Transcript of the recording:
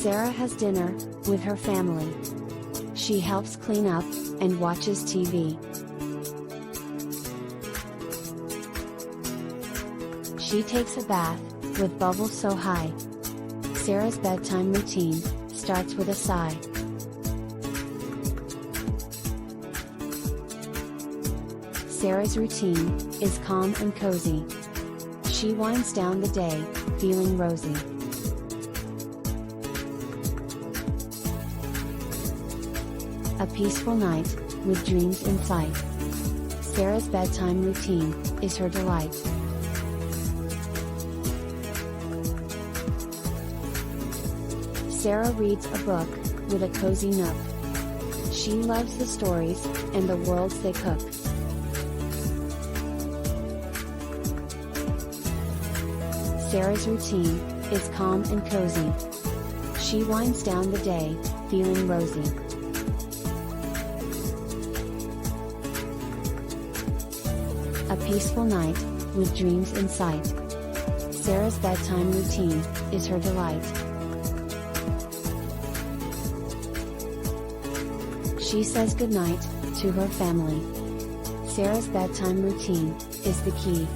Sarah has dinner with her family. She helps clean up and watches TV. She takes a bath with bubbles so high. Sarah's bedtime routine starts with a sigh. Sarah's routine is calm and cozy. She winds down the day, feeling rosy. A peaceful night, with dreams in sight. Sarah's bedtime routine is her delight. Sarah reads a book with a cozy nook. She loves the stories and the worlds they cook. Sarah's routine is calm and cozy. She winds down the day, feeling rosy. A peaceful night, with dreams in sight. Sarah's bedtime routine is her delight. She says goodnight to her family. Sarah's bedtime routine is the key.